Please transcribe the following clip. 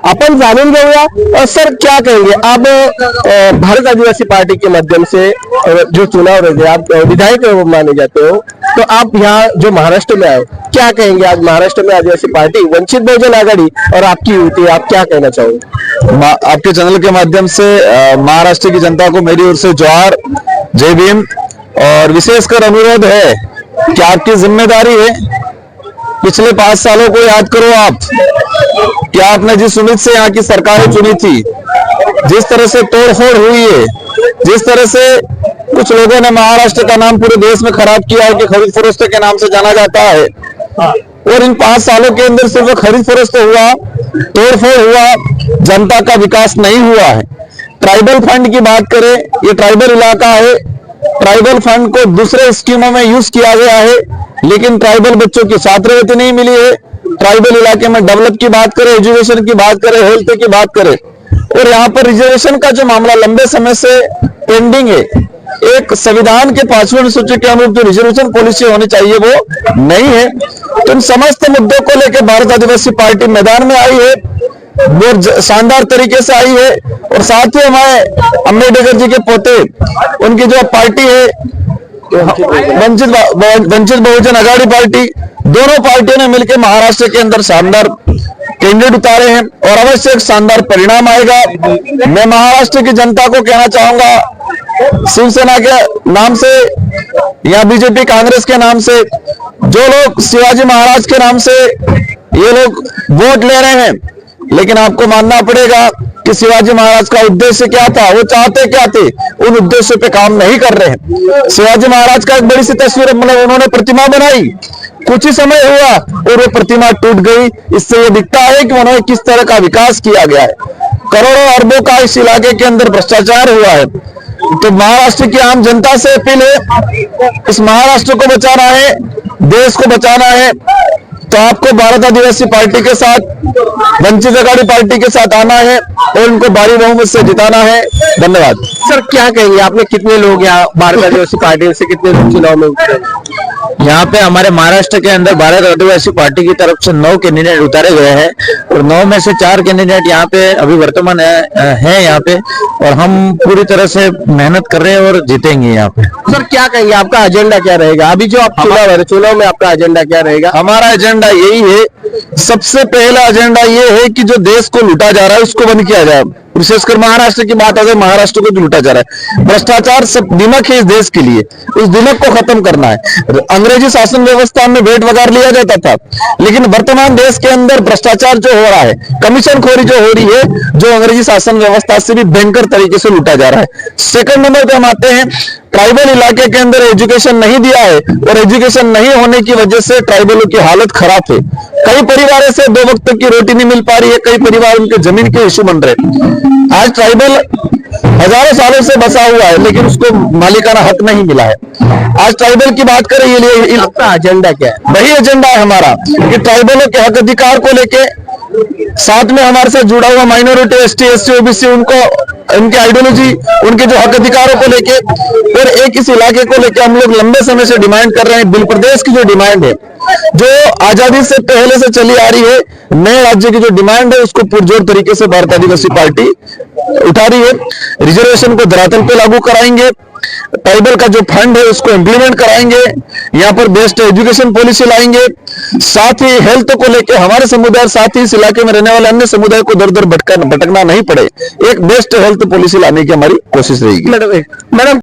अपन जाणून घेऊया। सर क्या कहेंगे आप भारत आदिवासी पार्टी के माध्यम से जो चुनाव रहे, आप विधायक माने जाते हो, तो आप यहाँ जो महाराष्ट्र में आए, क्या कहेंगे आज महाराष्ट्र में आदिवासी पार्टी वंचित बहुजन आघाड़ी और आपकी युति, आप क्या कहना चाहोगे? आपके चैनल के माध्यम से महाराष्ट्र की जनता को मेरी ओर से जोहार, जय भीम। और विशेषकर अनुरोध है कि आपकी जिम्मेदारी है, पिछले 5 सालों को याद करो आप कि आपने जिस उम्मीद से यहाँ की सरकारें चुनी थी, जिस तरह से तोड़फोड़ हुई है, जिस तरह से कुछ लोगों ने महाराष्ट्र का नाम पूरे देश में खराब किया है कि खरीद फरोख्त के नाम से जाना जाता है। और इन 5 सालों के अंदर सिर्फ खरीद फरोख्त हुआ, तोड़फोड़ हुआ, जनता का विकास नहीं हुआ है। ट्राइबल फंड की बात करें, ये ट्राइबल इलाका है, ट्राइबल फंड को दूसरे स्कीमों में यूज किया गया है, लेकिन ट्राइबल बच्चों की छात्रवृत्ति नहीं मिली है। ट्राइबल इलाके में डेवलप की बात करें, एजुकेशन की बात करें, हेल्थ की बात करें, और यहाँ पर रिजर्वेशन का जो मामला लंबे समय से पेंडिंग है, एक संविधान के 5वें अनुसूची के अनुरूप जो रिजर्वेशन पॉलिसी होनी चाहिए वो नहीं है। तो इन समस्त मुद्दों को लेकर भारत आदिवासी पार्टी मैदान में आई है, बहुत शानदार तरीके से आई है। और साथ ही हमारे अम्बेडकर जी के पोते, उनकी जो पार्टी है वंचित बहुजन आघाड़ी पार्टी, दोनों पार्टियों ने मिलकर महाराष्ट्र के अंदर शानदार कैंडिडेट उतारे हैं और अवश्य एक शानदार परिणाम आएगा। मैं महाराष्ट्र की जनता को कहना चाहूंगा, शिवसेना के नाम से या बीजेपी कांग्रेस के नाम से जो लोग शिवाजी महाराज के नाम से ये लोग वोट ले रहे हैं, लेकिन आपको मानना पड़ेगा कि शिवाजी महाराज का उद्देश्य क्या था, वो चाहते क्या थे, उन उद्देश्यों पे काम नहीं कर रहे हैं। शिवाजी महाराज का एक बड़ी सी तस्वीर, मतलब उन्होंने प्रतिमा बनाई, कुछ ही समय हुआ और वो प्रतिमा टूट गई। इससे ये दिखता है कि उन्होंने किस तरह का विकास किया गया है। करोड़ों अरबों का इस इलाके के अंदर भ्रष्टाचार हुआ है। तो महाराष्ट्र की आम जनता से अपील है, इस महाराष्ट्र को बचाना है, देश को बचाना है, तो आपको भारत आदिवासी पार्टी के साथ, वंचित आघाड़ी पार्टी के साथ आना है और उनको भारी बहुमत से जिताना है। धन्यवाद। सर क्या कहेंगे, आपने कितने लोग यहाँ भारत आदिवासी पार्टी से कितने लोग चुनाव में उतरे? यहाँ पे हमारे महाराष्ट्र के अंदर भारत आदिवासी पार्टी की तरफ से 9 कैंडिडेट उतारे गए हैं और 9 में से 4 कैंडिडेट यहाँ पे अभी वर्तमान है यहाँ पे, और हम पूरी तरह से मेहनत कर रहे हैं और जीतेंगे यहाँ पे। सर क्या कहेंगे, आपका एजेंडा क्या रहेगा? अभी जो आप चुनाव में आपका एजेंडा क्या रहेगा? हमारा एजेंडा यही है, सबसे पहला एजेंडा ये है कि जो देश को लूटा जा रहा है उसको बंद किया जाए। विशेषकर महाराष्ट्र की बात अगर महाराष्ट्र को जो लूटा जा रहा है, भ्रष्टाचार सब दिमक है इस देश के लिए, उस दिमक को खत्म करना है। अंग्रेजी शासन व्यवस्था में भेंट वगार लिया जाता था, लेकिन वर्तमान देश के अंदर भ्रष्टाचार जो हो रहा है, कमीशन खोरी जो हो रही है, जो अंग्रेजी शासन व्यवस्था से भी भयंकर तरीके से लूटा जा रहा है। सेकंड नंबर पे हम आते हैं, ट्राइबल इलाके के अंदर एजुकेशन नहीं दिया है और एजुकेशन नहीं होने की वजह से ट्राइबलों की हालत खराब है। कई परिवारों से 2 वक्त की रोटी नहीं मिल पा रही है, कई परिवार उनके जमीन के इशू बन रहे। आज ट्राइबल हजारों सालों से बसा हुआ है, लेकिन उसको मालिकाना हक नहीं मिला है। आज ट्राइबल की बात करें, ये आपका एजेंडा क्या है? वही एजेंडा है हमारा कि ट्राइबलों के हक अधिकार को लेके, साथ में हमारे साथ जुड़ा हुआ माइनॉरिटी, एसटी, एससी, ओबीसी, उनको उनके आइडियोलॉजी, उनके जो हक अधिकारों को लेके, और एक इस इलाके को लेके हम लोग लंबे समय से डिमांड कर रहे हैं। बिल प्रदेश की जो डिमांड है, जो आजादी से पहले से चली आ रही है, नए राज्य की जो डिमांड है, उसको पुरजोर तरीके से भारत आदिवासी पार्टी उठा रही है। रिजर्वेशन को धरातल पे लागू कराएंगे, ट्राइबल का जो फंड है उसको इम्प्लीमेंट कराएंगे, यहाँ पर बेस्ट एजुकेशन पॉलिसी लाएंगे, साथ ही हेल्थ को लेके हमारे समुदाय, साथ ही इस इलाके में रहने वाले अन्य समुदाय को दर दर भटकना नहीं पड़े, एक बेस्ट हेल्थ पॉलिसी लाने की हमारी कोशिश रहेगी। मैडम